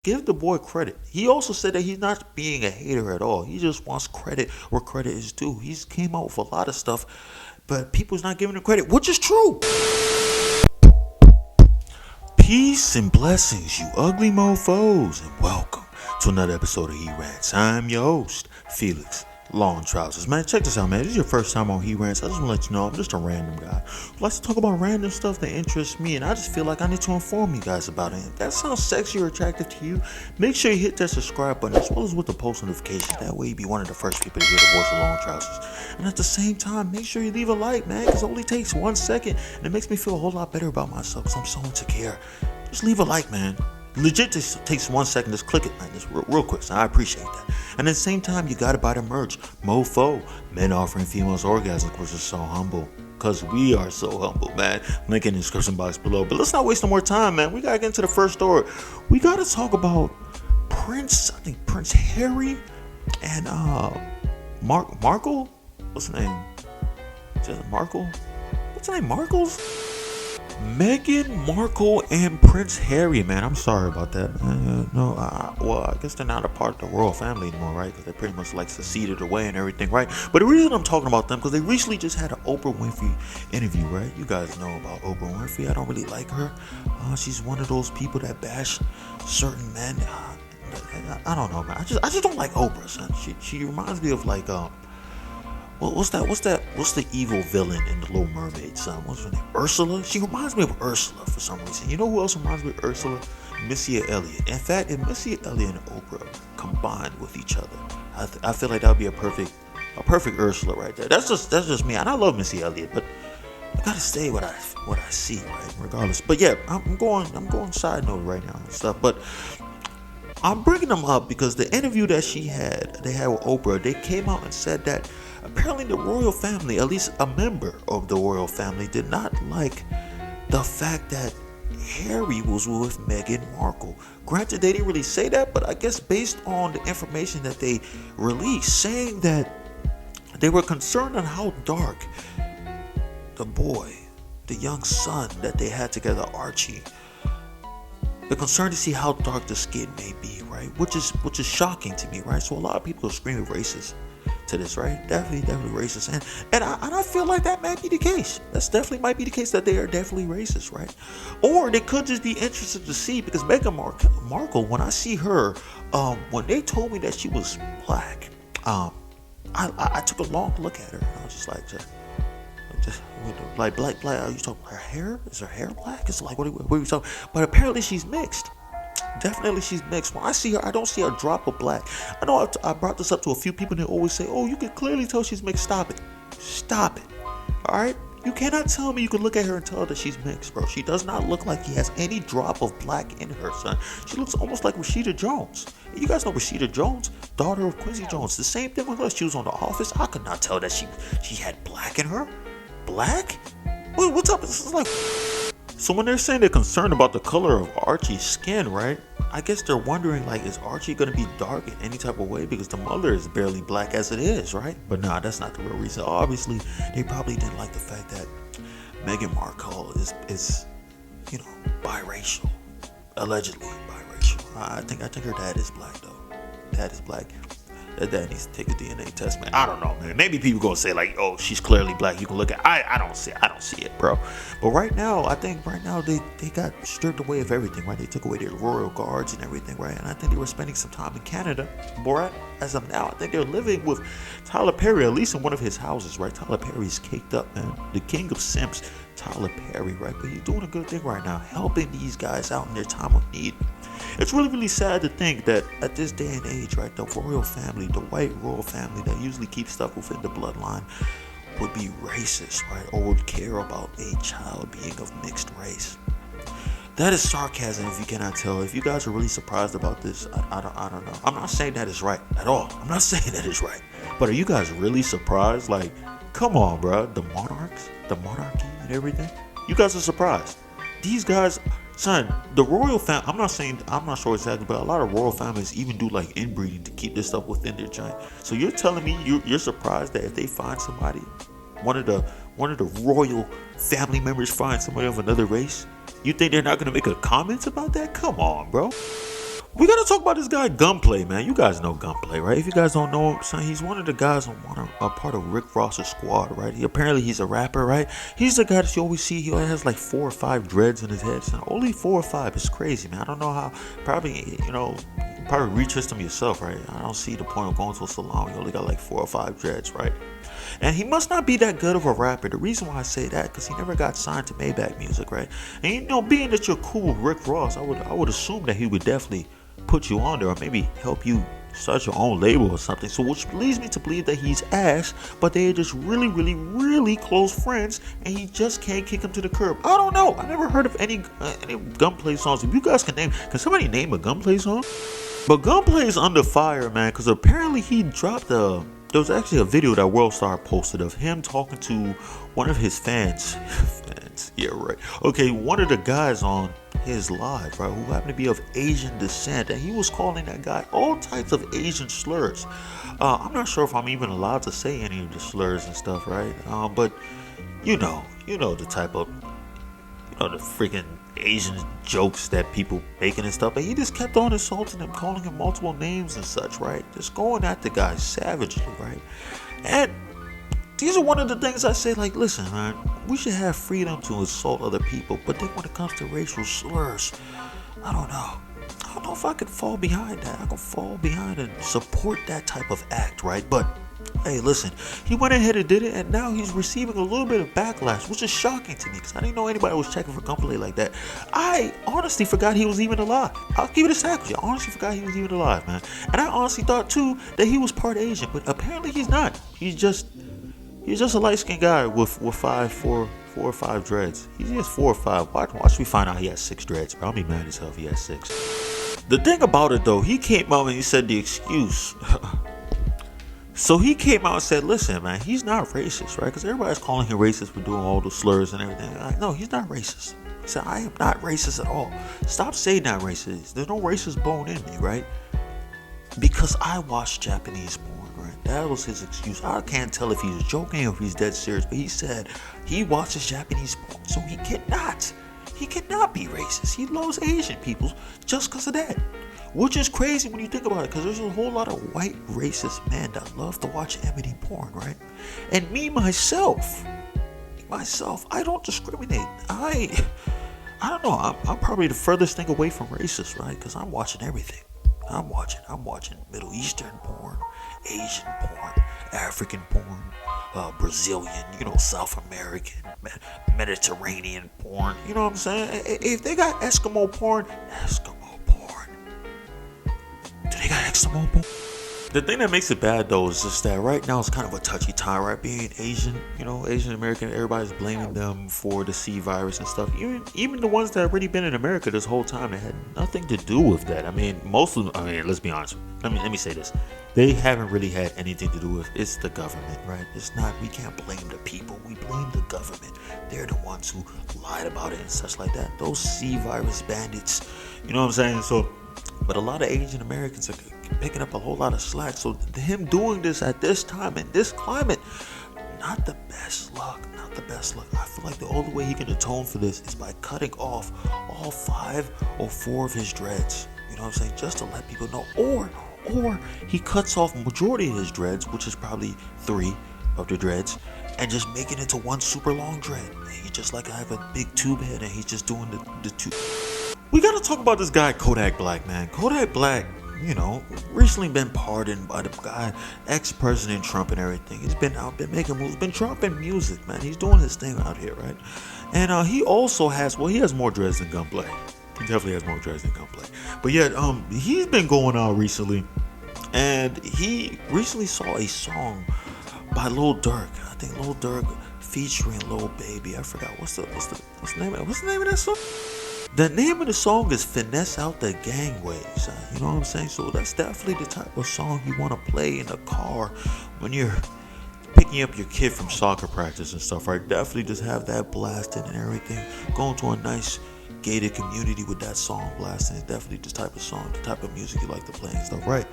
Give the boy credit. He also said that he's not being a hater at all. He just wants credit where credit is due. He's came out with a lot of stuff, but people's not giving him credit, which is true. Peace and blessings, you ugly mofos, and welcome to another episode of He Rants. I'm your host, Felix Long Trousers. Man, check this out, man. This is your first time on He Rants. I just want to let you know I'm just a random guy who likes to talk about random stuff that interests me, and I just feel like I need to inform you guys about it. If that sounds sexy or attractive to you, make sure you hit that subscribe button as well as with the post notification. That way you'll be one of the first people to hear the voice of Long Trousers. And at the same time, make sure you leave a like, man, because it only takes 1 second, and it makes me feel a whole lot better about myself because I'm so insecure. Just leave a like, man. Legit just takes 1 second. Just click it, man. Just real quick. So I appreciate that. And at the same time, you gotta buy the merch. Mofo, men offering females orgasms, which is so humble. Cause we are so humble, man. Link in the description box below. But let's not waste no more time, man. We gotta get into the first story. We gotta talk about Prince Harry and Markle. What's the name? Is that Markle? What's the name? Markle's? Meghan Markle and Prince Harry, man. I'm sorry about that. Well, I guess they're not a part of the royal family anymore, right? Because they pretty much like seceded away and everything, right? But the reason I'm talking about them, because they recently just had an Oprah Winfrey interview, right? You guys know about Oprah Winfrey. I don't really like her. She's one of those people that bash certain men. I don't know, man. I just don't like Oprah, son. She reminds me of like What's the evil villain in The Little Mermaid, son? What's her name? Ursula? She reminds me of Ursula for some reason. You know who else reminds me of Ursula? Missy Elliott. In fact, if Missy Elliott and Oprah combined with each other, I feel like that would be a perfect Ursula right there. That's just me. And I love Missy Elliott, but I gotta stay what I see, right? Regardless. But yeah, I'm going side note right now and stuff. But I'm bringing them up because the interview that they had with Oprah, they came out and said that apparently the royal family, at least a member of the royal family, did not like the fact that Harry was with Meghan Markle. Granted, they didn't really say that, but I guess based on the information that they released, saying that they were concerned on how dark the boy, the young son that they had together, Archie, they're concerned to see how dark the skin may be, right? Which is shocking to me, right? So a lot of people are screaming racist to this, right? Definitely racist, and I feel like that might be the case. That's definitely might be the case, that they are definitely racist, right? Or they could just be interested to see, because Meghan Markle, when I see her, when they told me that she was black, I took a long look at her, and I was just like black. Are you talking her hair? Is her hair black? It's like what are you talking? But apparently she's mixed. Definitely she's mixed. When I see her, I don't see a drop of black. I know I brought this up to a few people, and they always say, oh, you can clearly tell she's mixed. Stop it. Alright? You cannot tell me you can look at her and tell that she's mixed, bro. She does not look like she has any drop of black in her, son. She looks almost like Rashida Jones. You guys know Rashida Jones, daughter of Quincy Jones. The same thing with her. She was on The Office. I could not tell that she had black in her. Black? What's up? This is like... So when they're saying they're concerned about the color of Archie's skin, right? I guess they're wondering, like, is Archie going to be dark in any type of way? Because the mother is barely black as it is, right? But nah, that's not the real reason. Obviously, they probably didn't like the fact that Meghan Markle is biracial. Allegedly biracial. I think her dad is black, though. Dad is black. That dad needs to take a DNA test, man. I don't know, man. Maybe people gonna say like, "Oh, she's clearly black." You can look at. I don't see it, bro. But right now, I think they got stripped away of everything, right? They took away their royal guards and everything, right? And I think they were spending some time in Canada. But as of now, I think they're living with Tyler Perry, at least in one of his houses, right? Tyler Perry's caked up, man. The king of simps, Tyler Perry, right? But he's doing a good thing right now, helping these guys out in their time of need. It's really, really sad to think that at this day and age, right, the royal family, the white royal family that usually keeps stuff within the bloodline, would be racist, right, or would care about a child being of mixed race. That is sarcasm, if you cannot tell. If you guys are really surprised about this, I don't know. I'm not saying that is right at all. I'm not saying that is right. But are you guys really surprised? Like, come on, bro. The monarchy and everything. You guys are surprised. These guys... Son, the royal family, I'm not sure exactly, but a lot of royal families even do like inbreeding to keep this stuff within their giant. So you're telling me you're surprised that if they find somebody, one of the royal family members find somebody of another race, you think they're not going to make a comment about that? Come on, bro. We gotta talk about this guy Gunplay, man. You guys know Gunplay, right? If you guys don't know him, son, he's one of the guys on a part of Rick Ross's squad, right? Apparently he's a rapper, right? He's the guy that you always see. He only has like 4 or 5 dreads in his head, son. Only 4 or 5. It's crazy, man. I don't know how. Probably, probably retwist them yourself, right? I don't see the point of going to a salon. You only got like 4 or 5 dreads, right? And he must not be that good of a rapper. The reason why I say that, because he never got signed to Maybach Music, right? And being that you're cool with Rick Ross, I would assume that he would definitely put you on there, or maybe help you start your own label or something. So which leads me to believe that he's ass, but they are just really, really, really close friends, and he just can't kick him to the curb. I don't know. I never heard of any Gunplay songs. If you guys can somebody name a Gunplay song? But Gunplay is under fire, man, because apparently he dropped there was actually a video that Worldstar posted of him talking to one of his fans. Yeah, right. Okay, one of the guys on his live, right, who happened to be of Asian descent, and he was calling that guy all types of Asian slurs. I'm not sure if I'm even allowed to say any of the slurs and stuff, right? But you know the type of, the freaking Asian jokes that people making and stuff, but he just kept on insulting him, calling him multiple names and such, right? Just going at the guy savagely, right? And these are one of the things I say, like, listen, man, we should have freedom to insult other people, but then when it comes to racial slurs, I don't know if I could fall behind that. I can fall behind and support that type of act, right? But hey, listen, he went ahead and did it, and now he's receiving a little bit of backlash, which is shocking to me, because I didn't know anybody was checking for Gunplay like that. I honestly forgot he was even alive. I'll give it a sack with you. I honestly forgot he was even alive, man. And I honestly thought, too, that he was part Asian, but apparently he's not. He's just a light-skinned guy with 4 or 5 dreads. He has 4 or 5. Watch me find out he has 6 dreads, bro. I'll be mad as hell if he has 6. The thing about it, though, he came out and he said the excuse. So he came out and said, listen, man, he's not racist, right? Because everybody's calling him racist for doing all the slurs and everything. No, he's not racist. He said, I am not racist at all. Stop saying that racist. There's no racist bone in me, right? Because I watch Japanese porn, right? That was his excuse. I can't tell if he's joking or if he's dead serious, but he said he watches Japanese porn, so he cannot be racist. He loves Asian people just because of that. Which is crazy when you think about it, because there's a whole lot of white racist men that love to watch Emily porn, right? And me, myself, I don't discriminate. I don't know. I'm probably the furthest thing away from racist, right? Because I'm watching everything. I'm watching Middle Eastern porn, Asian porn, African porn, Brazilian, South American, Mediterranean porn. You know what I'm saying? If they got Eskimo porn. They got Eskimo porn. The thing that makes it bad, though, is just that right now it's kind of a touchy time, right? Being Asian, Asian American, everybody's blaming them for the C virus and stuff. Even the ones that have already been in America this whole time, they had nothing to do with that. I mean, let's be honest. Let me say this. They haven't really had anything to do with it's the government, right? It's not, we can't blame the people. We blame the government. They're the ones who lied about it and such like that. Those C virus bandits, you know what I'm saying? So, but a lot of Asian Americans are picking up a whole lot of slack. So him doing this at this time in this climate, not the best luck. I feel like the only way he can atone for this is by cutting off all 5 or 4 of his dreads. You know what I'm saying? Just to let people know. Or he cuts off majority of his dreads, which is probably 3 of the dreads, and just make it into one super long dread. And he just like I have a big tube head, and he's just doing the tube. We gotta talk about this guy Kodak Black, man. Kodak Black, recently been pardoned by the guy, ex-President Trump and everything. He's been making moves, been dropping music, man. He's doing his thing out here, right? And he also has more dreads than Gunplay. He definitely has more dreads than Gunplay. But yeah, he's been going out recently, and he recently saw a song by Lil Durk. I think Lil Durk featuring Lil Baby. I forgot what's the name of that song? The name of the song is Finesse Out the Gangways. You know what I'm saying? So that's definitely the type of song you want to play in the car when you're picking up your kid from soccer practice and stuff, right? Definitely just have that blasting and everything. Going to a nice gated community with that song blasting is definitely the type of song, the type of music you like to play and stuff, right?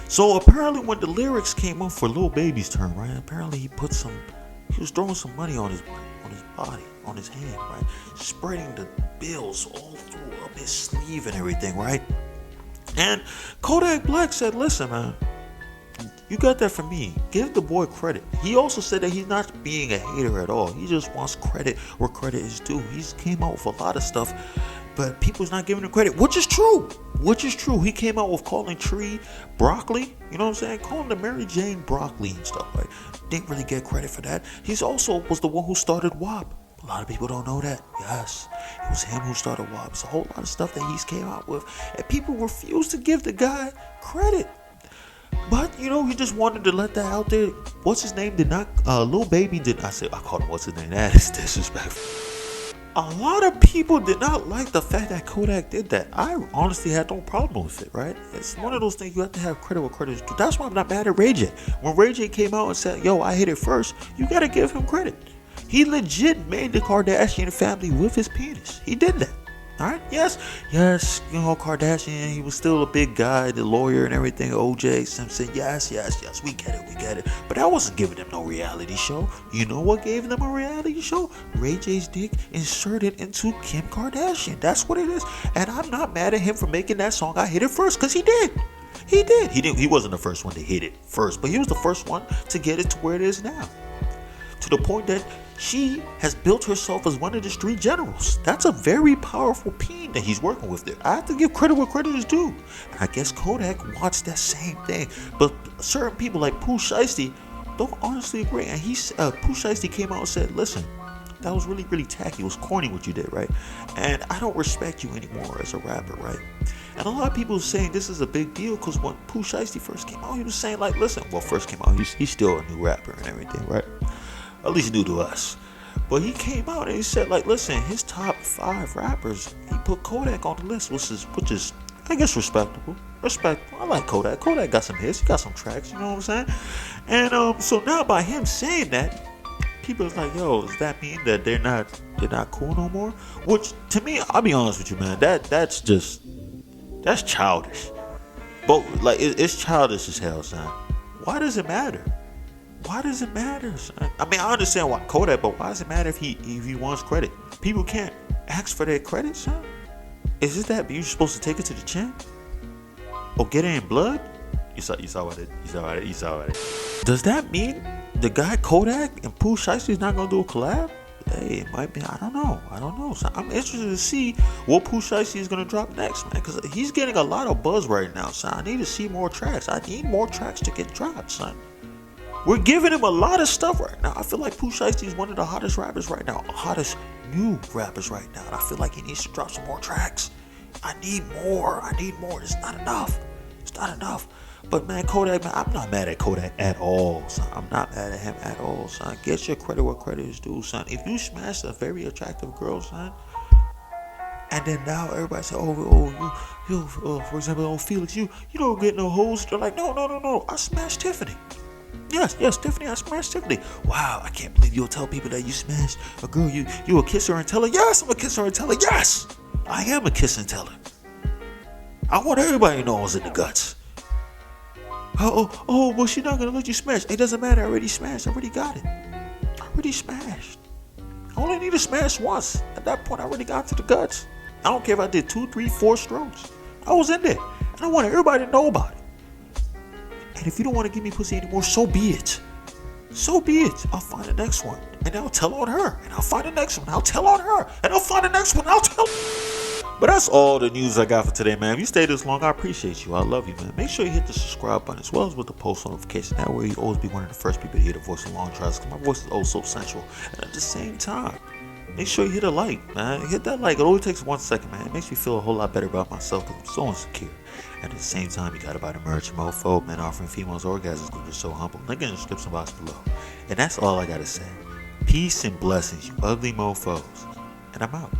So apparently when the lyrics came up for Lil Baby's turn, right? Apparently he was throwing some money on his body, on his hand, right? Spreading the bills all through up his sleeve and everything, right? And Kodak Black said, listen, man, you got that from me. Give the boy credit. He also said that he's not being a hater at all. He just wants credit where credit is due. He's came out with a lot of stuff, but people's not giving him credit, which is true. Which is true. He came out with calling Tree broccoli. You know what I'm saying? Calling the Mary Jane broccoli and stuff. Like, didn't really get credit for that. He's also was the one who started WAP. A lot of people don't know that. Yes, it was him who started WAP. It's a whole lot of stuff that he's came out with, and people refuse to give the guy credit. But, you know, he just wanted to let that out there. What's his name did not, Lil Baby did not say, I called him what's his name. That is disrespectful. A lot of people did not like the fact that Kodak did that. I honestly had no problem with it, right? It's one of those things you have to have credit where credit is due. That's why I'm not mad at Ray J. When Ray J came out and said, yo, I hit it first, you gotta give him credit. He legit made the Kardashian family with his penis. He did that. Alright, yes, you know, Kardashian, he was still a big guy, the lawyer and everything, OJ Simpson, yes, we get it. But that wasn't giving them no reality show. You know what gave them a reality show? Ray J's dick inserted into Kim Kardashian. That's what it is. And I'm not mad at him for making that song, I Hit It First, because he did. He wasn't the first one to hit it first, but he was the first one to get it to where it is now. To the point that she has built herself as one of the street generals. That's a very powerful pen that he's working with there. I have to give credit where credit is due. And I guess Kodak wants that same thing. But certain people like Pooh Shiesty don't honestly agree. And Pooh Shiesty came out and said, listen, that was really, really tacky. It was corny what you did, right? And I don't respect you anymore as a rapper, right? And a lot of people are saying this is a big deal because when Pooh Shiesty first came out, he was saying like, listen, well, first came out, he's still a new rapper and everything, right? At least new to us. But he came out and he said, like, listen, his top 5 rappers, he put Kodak on the list, which is I guess, respectable. I like Kodak. Kodak got some hits. He got some tracks, you know what I'm saying? And so now by him saying that, people is like, yo, does that mean that they're not cool no more? Which, to me, I'll be honest with you, man, that's childish. But, like, it's childish as hell, son. Why does it matter? Why does it matter, son? I mean, I understand why Kodak, but why does it matter if he wants credit? People can't ask for their credit, son. Is it that you're supposed to take it to the chin? Or get it in blood? You saw what it. Does that mean the guy Kodak and Pooh Shiesty is not gonna do a collab? Hey, it might be. I don't know. So I'm interested to see what Pooh Shiesty is gonna drop next, man, because he's getting a lot of buzz right now, son. I need to see more tracks. I need more tracks to get dropped, son. We're giving him a lot of stuff right now. I feel like Pooh Shiesty is one of the hottest rappers right now, hottest new rappers right now. And I feel like he needs to drop some more tracks. I need more. It's not enough. But man, Kodak, man, I'm not mad at Kodak at all, son. I'm not mad at him at all, son. Get your credit where credit is due, son. If you smash a very attractive girl, son, and then now everybody say, you, for example, Felix, you don't get no hoes. They're like, no. I smashed Tiffany. Yes, Tiffany, I smashed Tiffany. Wow, I can't believe you'll tell people that you smashed a girl. You a kiss her and tell her? Yes, I'm a kiss her and tell her. Yes, I am a kiss and tell her. I want everybody to know I was in the guts. Well, she's not gonna let you smash. It doesn't matter. I already smashed. I already got it. I already smashed. I only need to smash once. At that point, I already got to the guts. I don't care if I did 2, 3, 4 strokes. I was in there, and I want everybody to know about it. And if you don't want to give me pussy anymore, so be it. I'll find the next one, and I'll tell on her. And I'll find the next one. I'll tell on her. And I'll find the next one. I'll tell. But that's all the news I got for today, man. If you stayed this long, I appreciate you. I love you, man. Make sure you hit the subscribe button as well as with the post notification. That way you always be one of the first people to hear the voice of Long Trials, because my voice is oh so sensual. And at the same time, make sure you hit a like, man. Hit that like. It only takes 1 second, man. It makes me feel a whole lot better about myself because I'm so insecure. And at the same time, you gotta buy the merch, mofo, men offering females orgasms because you're so humble. Link in the description box below. And that's all I gotta say. Peace and blessings, you ugly mofos. And I'm out.